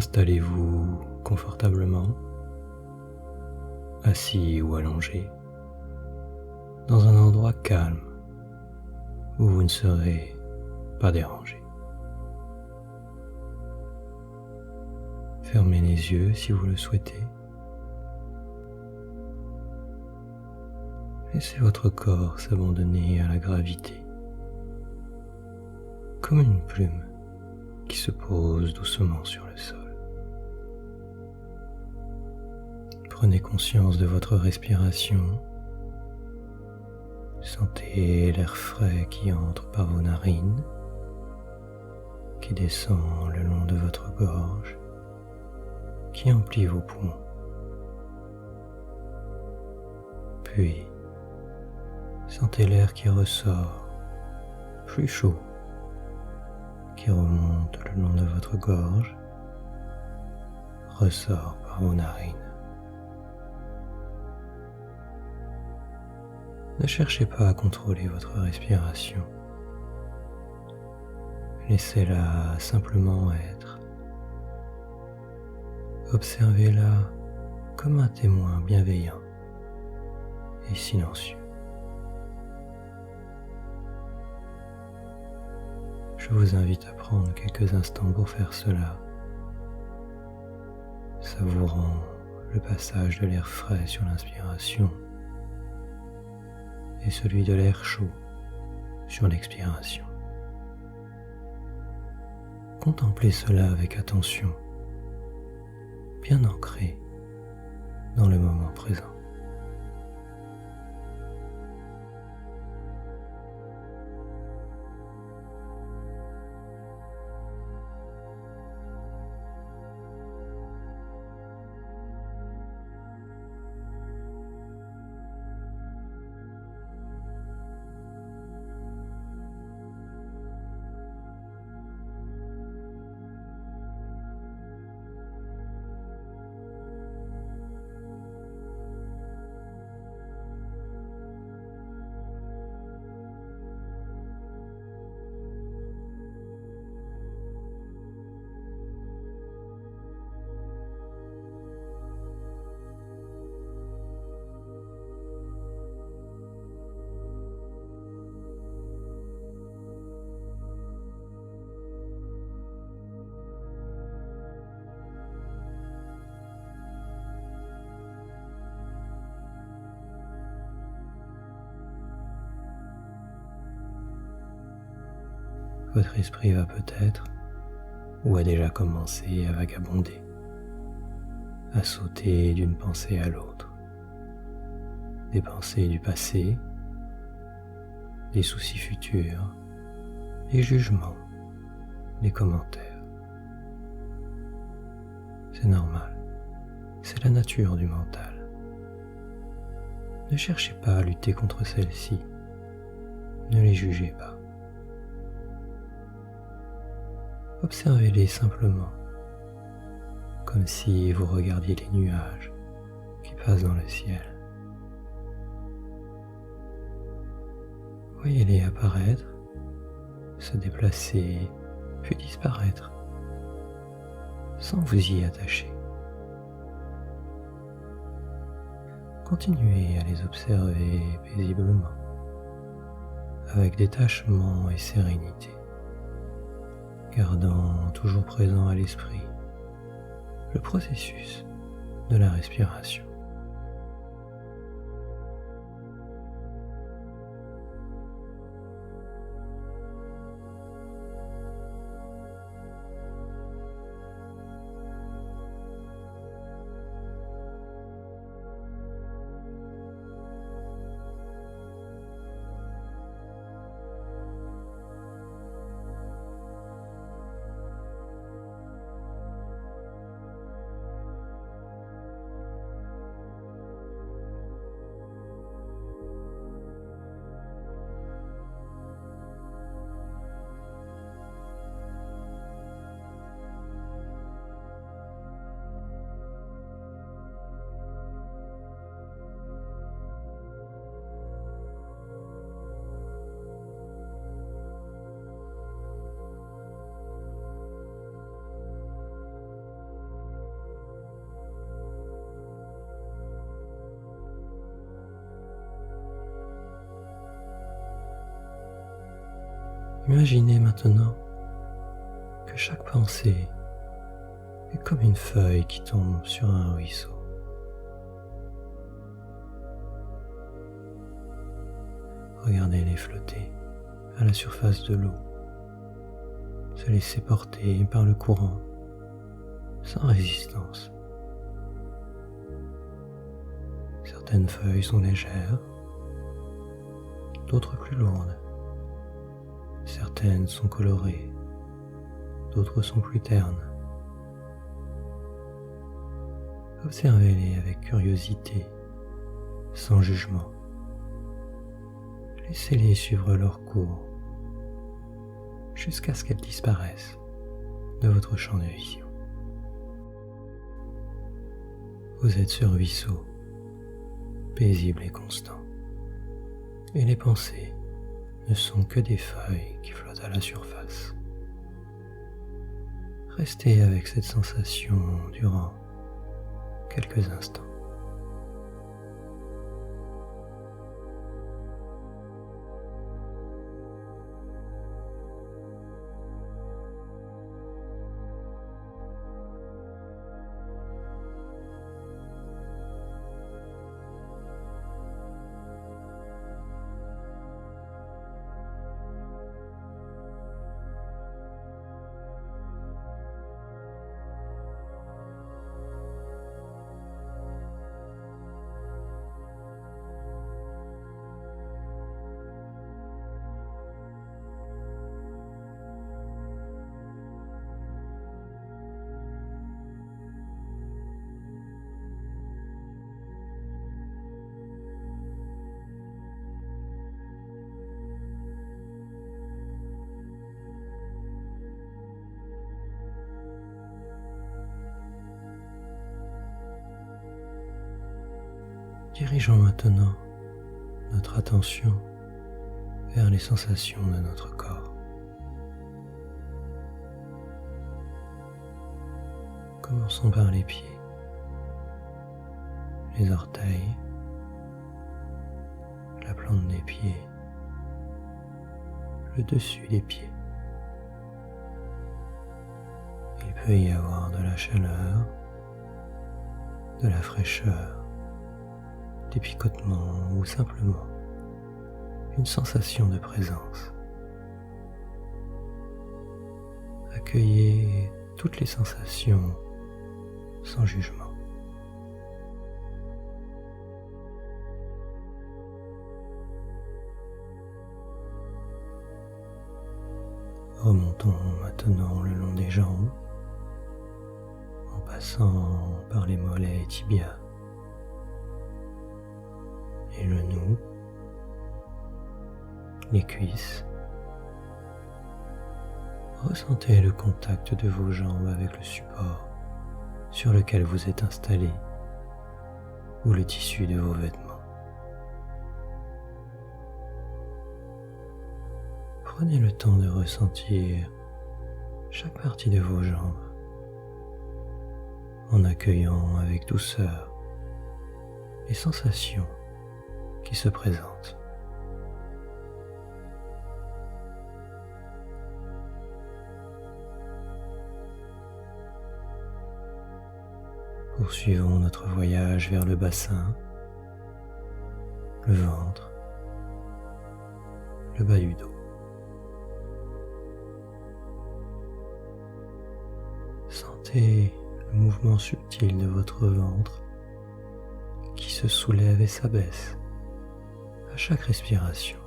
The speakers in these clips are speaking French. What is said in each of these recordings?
Installez-vous confortablement, assis ou allongé, dans un endroit calme où vous ne serez pas dérangé. Fermez les yeux si vous le souhaitez. Laissez votre corps s'abandonner à la gravité, comme une plume qui se pose doucement sur le sol. Prenez conscience de votre respiration. Sentez l'air frais qui entre par vos narines, qui descend le long de votre gorge, qui emplit vos poumons. Puis, sentez l'air qui ressort, plus chaud, qui remonte le long de votre gorge, ressort par vos narines. Ne cherchez pas à contrôler votre respiration. Laissez-la simplement être. Observez-la comme un témoin bienveillant et silencieux. Je vous invite à prendre quelques instants pour faire cela, savourant le passage de l'air frais sur l'inspiration et celui de l'air chaud sur l'expiration. Contemplez cela avec attention, bien ancré dans le moment présent. Votre esprit va peut-être, ou a déjà commencé à vagabonder, à sauter d'une pensée à l'autre. Des pensées du passé, des soucis futurs, des jugements, des commentaires. C'est normal, c'est la nature du mental. Ne cherchez pas à lutter contre celles-ci, ne les jugez pas. Observez-les simplement, comme si vous regardiez les nuages qui passent dans le ciel. Voyez-les apparaître, se déplacer, puis disparaître, sans vous y attacher. Continuez à les observer paisiblement, avec détachement et sérénité, gardant toujours présent à l'esprit le processus de la respiration. Imaginez maintenant que chaque pensée est comme une feuille qui tombe sur un ruisseau. Regardez-les flotter à la surface de l'eau, se laisser porter par le courant sans résistance. Certaines feuilles sont légères, d'autres plus lourdes. Certaines sont colorées, d'autres sont plus ternes. Observez-les avec curiosité, sans jugement. Laissez-les suivre leur cours jusqu'à ce qu'elles disparaissent de votre champ de vision. Vous êtes sur ruisseau, paisible et constant, et les pensées ne sont que des feuilles qui flottent à la surface. Restez avec cette sensation durant quelques instants. Dirigeons maintenant notre attention vers les sensations de notre corps. Commençons par les pieds, les orteils, la plante des pieds, le dessus des pieds. Il peut y avoir de la chaleur, de la fraîcheur, des picotements ou simplement une sensation de présence. Accueillez toutes les sensations sans jugement. Remontons maintenant le long des jambes, en passant par les mollets et tibias, les genoux, les cuisses. Ressentez le contact de vos jambes avec le support sur lequel vous êtes installé ou le tissu de vos vêtements. Prenez le temps de ressentir chaque partie de vos jambes en accueillant avec douceur les sensations qui se présentent. Poursuivons notre voyage vers le bassin, le ventre, le bas du dos. Sentez le mouvement subtil de votre ventre qui se soulève et s'abaisse à chaque respiration.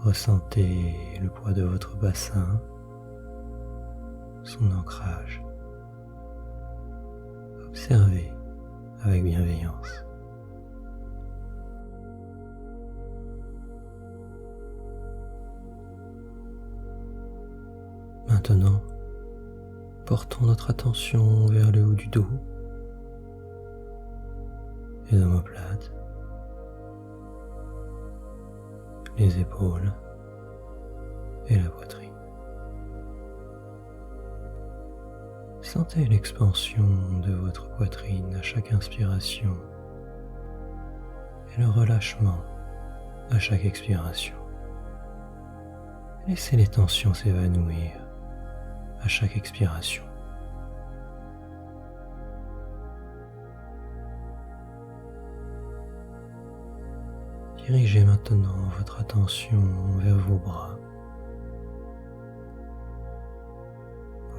Ressentez le poids de votre bassin, son ancrage. Observez avec bienveillance. Maintenant, portons notre attention vers le haut du dos, les omoplates, les épaules et la poitrine. Sentez l'expansion de votre poitrine à chaque inspiration et le relâchement à chaque expiration. Laissez les tensions s'évanouir à chaque expiration. Dirigez maintenant votre attention vers vos bras,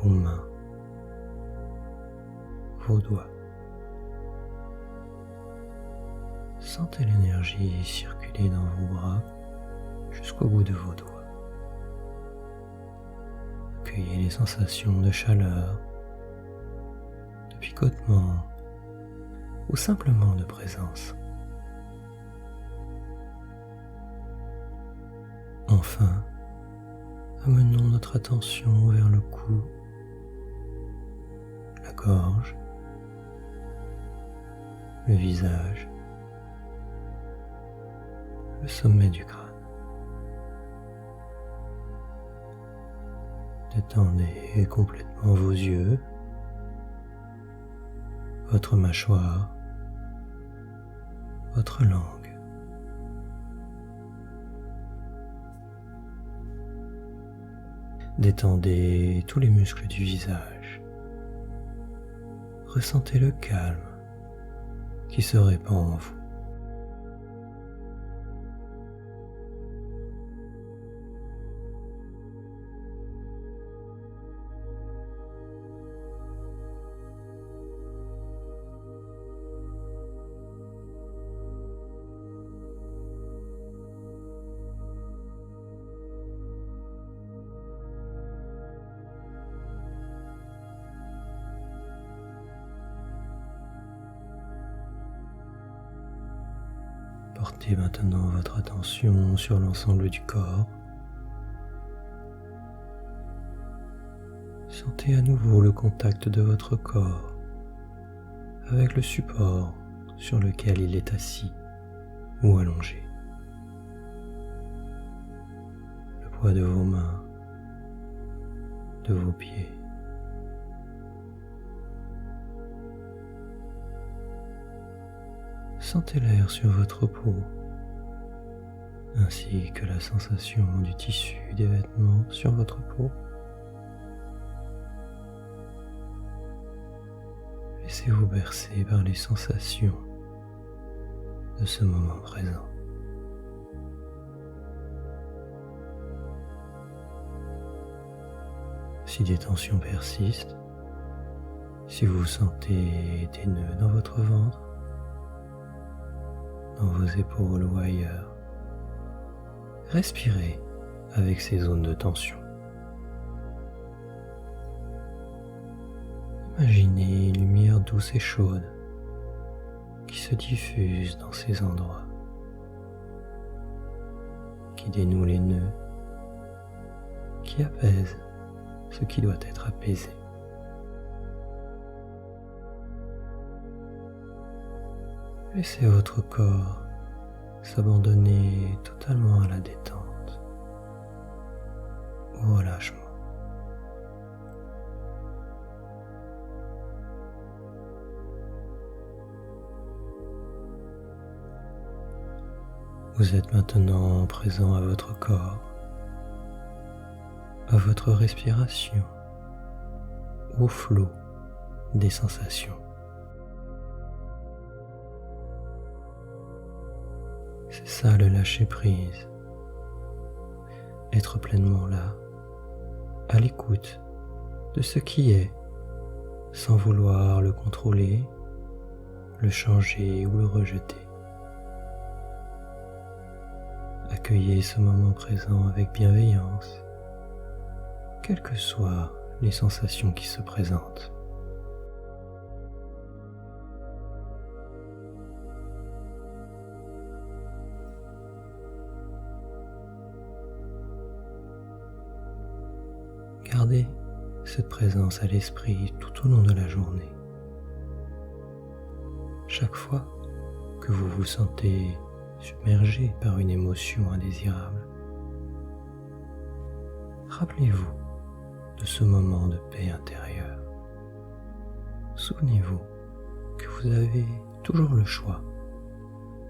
vos mains, vos doigts. Sentez l'énergie circuler dans vos bras jusqu'au bout de vos doigts. Accueillez les sensations de chaleur, de picotement ou simplement de présence. Enfin, amenons notre attention vers le cou, la gorge, le visage, le sommet du crâne. Détendez complètement vos yeux, votre mâchoire, votre langue. Détendez tous les muscles du visage. Ressentez le calme qui se répand en vous. Portez maintenant votre attention sur l'ensemble du corps. Sentez à nouveau le contact de votre corps avec le support sur lequel il est assis ou allongé. Le poids de vos mains, de vos pieds. Sentez l'air sur votre peau, ainsi que la sensation du tissu des vêtements sur votre peau. Laissez-vous bercer par les sensations de ce moment présent. Si des tensions persistent, si vous sentez des nœuds dans votre ventre, dans vos épaules ou ailleurs, respirez avec ces zones de tension. Imaginez une lumière douce et chaude qui se diffuse dans ces endroits, qui dénoue les nœuds, qui apaise ce qui doit être apaisé. Laissez votre corps s'abandonner totalement à la détente, au relâchement. Vous êtes maintenant présent à votre corps, à votre respiration, au flot des sensations. C'est ça le lâcher prise. Être pleinement là, à l'écoute de ce qui est, sans vouloir le contrôler, le changer ou le rejeter. Accueillez ce moment présent avec bienveillance, quelles que soient les sensations qui se présentent. Gardez cette présence à l'esprit tout au long de la journée. Chaque fois que vous vous sentez submergé par une émotion indésirable. Rappelez-vous de ce moment de paix intérieure. Souvenez-vous que vous avez toujours le choix,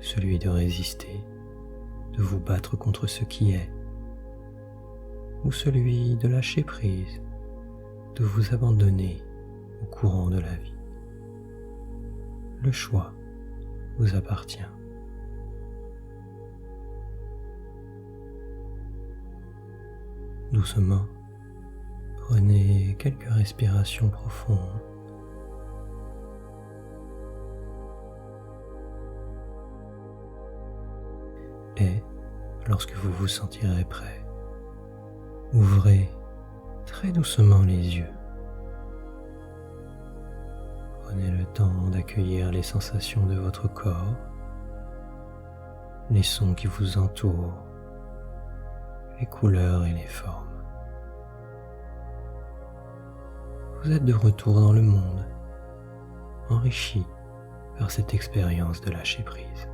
celui de résister, de vous battre contre ce qui est, ou celui de lâcher prise, de vous abandonner au courant de la vie. Le choix vous appartient. Doucement, prenez quelques respirations profondes. Et, lorsque vous vous sentirez prêt, ouvrez très doucement les yeux. Prenez le temps d'accueillir les sensations de votre corps, les sons qui vous entourent, les couleurs et les formes. Vous êtes de retour dans le monde, enrichi par cette expérience de lâcher prise.